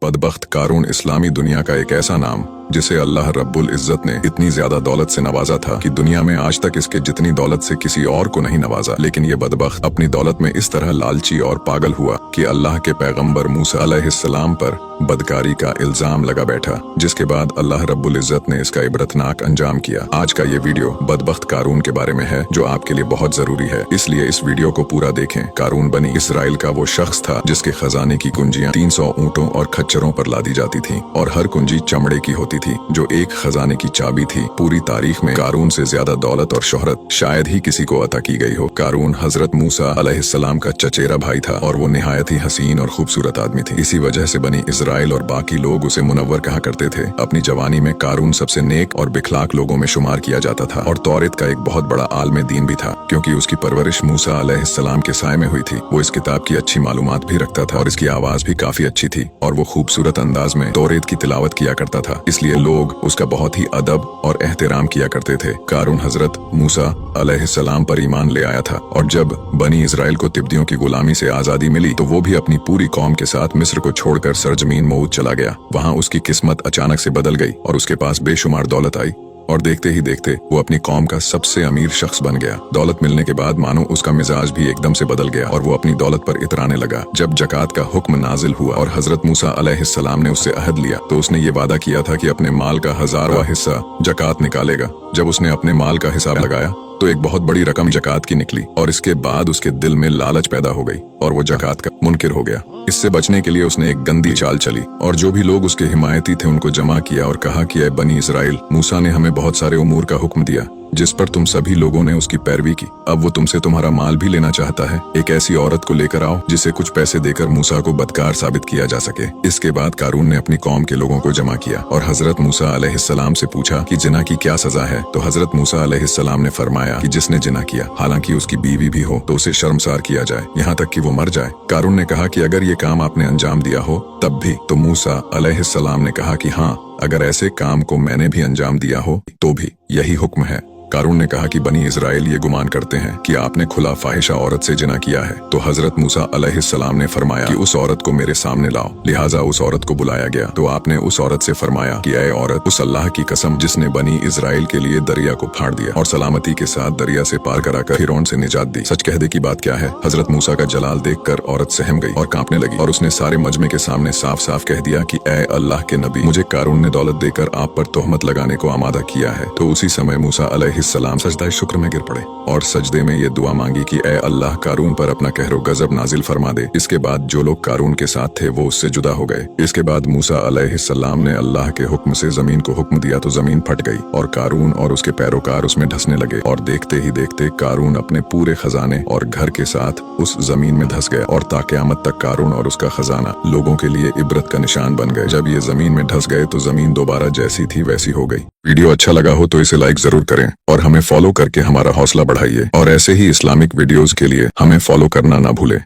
बदबख्त कारून इस्लामी दुनिया का एक ऐसा नाम जिसे अल्लाह रब्बुल इज्जत ने इतनी ज्यादा दौलत से नवाजा था कि दुनिया में आज तक इसके जितनी दौलत से किसी और को नहीं नवाजा। लेकिन ये बदबख्त अपनी दौलत में इस तरह लालची और पागल हुआ कि अल्लाह के पैगंबर मूसा अलैहिस्सलाम पर बदकारी का इल्जाम लगा बैठा, जिसके बाद अल्लाह रब्बुल इज्जत ने इसका इबरतनाक अंजाम किया। आज का ये वीडियो बदबख्त कारून के बारे में है, जो आपके लिए बहुत जरूरी है, इसलिए इस वीडियो को पूरा देखें। कारून बनी इसराइल का वो शख्स था जिसके खजाने की कुंजियां 300 ऊंटों और खच्चरों पर लादी जाती थीं और हर कुंजी चमड़े की होती थी, जो एक खजाने की चाबी थी। पूरी तारीख में कारून से ज्यादा दौलत और शोहरत शायद ही किसी को अता की गई हो। कारून हजरत मूसा अलैहिस्सलाम का चचेरा भाई था और वो निहायत ही हसीन और खूबसूरत आदमी थी। इसी वजह से बनी इसराइल और बाकी लोग उसे मुनव्वर कहा करते थे। अपनी जवानी में कारून सबसे नेक और बिखलाक लोगों में शुमार किया जाता था और तौरेत का एक बहुत बड़ा आलमे दीन भी था, क्योंकि उसकी परवरिश मूसा अलैहिस्सलाम के साय में हुई थी। वो इस किताब की अच्छी मालूमात भी रखता था और इसकी आवाज भी काफी अच्छी थी और वो खूबसूरत अंदाज में तौरेत की तिलावत किया करता था, इसलिए लोग उसका बहुत ही अदब और एहतराम किया करते थे। कारून हजरत मूसा अलैहिस्सलाम पर ईमान ले आया था और जब बनी इसराइल को तिब्दियों की गुलामी से आजादी मिली तो वो भी अपनी पूरी कौम के साथ मिस्र को छोड़कर सरजमीन मऊद चला गया। वहाँ उसकी किस्मत अचानक से बदल गई और उसके पास बेशुमार दौलत आई और देखते ही देखते वो अपनी कौम का सबसे अमीर शख्स बन गया। दौलत मिलने के बाद मानो उसका मिजाज भी एकदम से बदल गया और वो अपनी दौलत पर इतराने लगा। जब जकात का हुक्म नाजिल हुआ और हजरत मूसा अलैहिस्सलाम ने उससे अहद लिया तो उसने ये वादा किया था कि अपने माल का 1000वां हिस्सा जकात निकालेगा। जब उसने अपने माल का हिसाब लगाया तो एक बहुत बड़ी रकम जकात की निकली और इसके बाद उसके दिल में लालच पैदा हो गई और वो जकात का मुनकिर हो गया। इससे बचने के लिए उसने एक गंदी चाल चली और जो भी लोग उसके हिमायती थे उनको जमा किया और कहा कि ऐ बनी इसराइल, मूसा ने हमें बहुत सारे उमूर का हुक्म दिया जिस पर तुम सभी लोगों ने उसकी पैरवी की। अब वो तुमसे तुम्हारा माल भी लेना चाहता है। एक ऐसी औरत को लेकर आओ जिसे कुछ पैसे देकर मूसा को बदकार साबित किया जा सके। इसके बाद कारून ने अपनी कौम के लोगों को जमा किया और हजरत मूसा अलैहिस्सलाम से पूछा कि जिना की क्या सजा है। तो हजरत मूसा अलैहिस्सलाम ने फरमाया कि जिसने जिना किया, हालांकि उसकी बीवी भी हो, तो उसे शर्मसार किया जाए यहाँ तक कि वो मर जाए। कारून ने कहा कि अगर ये काम आपने अंजाम दिया हो तब भी। तो मूसा अलैहिस्सलाम ने कहा कि हाँ, अगर ऐसे काम को मैंने भी अंजाम दिया हो तो भी यही हुक्म है। कारून ने कहा कि बनी इजराइल ये गुमान करते हैं कि आपने खुला फाहिशा औरत से जिना किया है। तो हजरत मूसा अलैहिस्सलाम ने फरमाया कि उस औरत को मेरे सामने लाओ। लिहाजा उस औरत को बुलाया गया तो आपने उस औरत से फरमाया कि ऐ औरत, उस अल्लाह की कसम जिसने बनी इजराइल के लिए दरिया को फाड़ दिया और सलामती के साथ दरिया से पार कराकर फिरौन से निजात दी, सच कह दे की बात क्या है। हजरत मूसा का जलाल देखकर औरत सहम गई और कांपने लगी और उसने सारे मजमे के सामने साफ साफ कह दिया कि ऐ अल्लाह के नबी, मुझे कारून ने दौलत देकर आप पर तोहमत लगाने को आमादा किया है। तो उसी समय मूसा अलैहिस्सलाम सजदा शुक्र में गिर पड़े और सजदे में ये दुआ मांगी कि ऐ अल्लाह, कारून पर अपना कहरो गजब नाजिल फरमा दे। इसके बाद जो लोग कारून के साथ थे वो उससे जुदा हो गए। इसके बाद मूसा अलैहिस्सलाम ने अल्लाह के हुक्म से जमीन को हुक्म दिया तो जमीन फट गई और कारून और उसके पैरोकार उसमें धंसने लगे और देखते ही देखते कारून अपने पूरे खजाने और घर के साथ उस जमीन में धंस गया और ताक़यामत तक कारून और उसका खजाना लोगों के लिए इबरत का निशान बन गए। जब ये जमीन में धंस गए तो जमीन दोबारा जैसी थी वैसी हो गई। वीडियो अच्छा लगा हो तो इसे लाइक जरूर करें और हमें फॉलो करके हमारा हौसला बढ़ाइए और ऐसे ही इस्लामिक वीडियोस के लिए हमें फॉलो करना ना भूलें।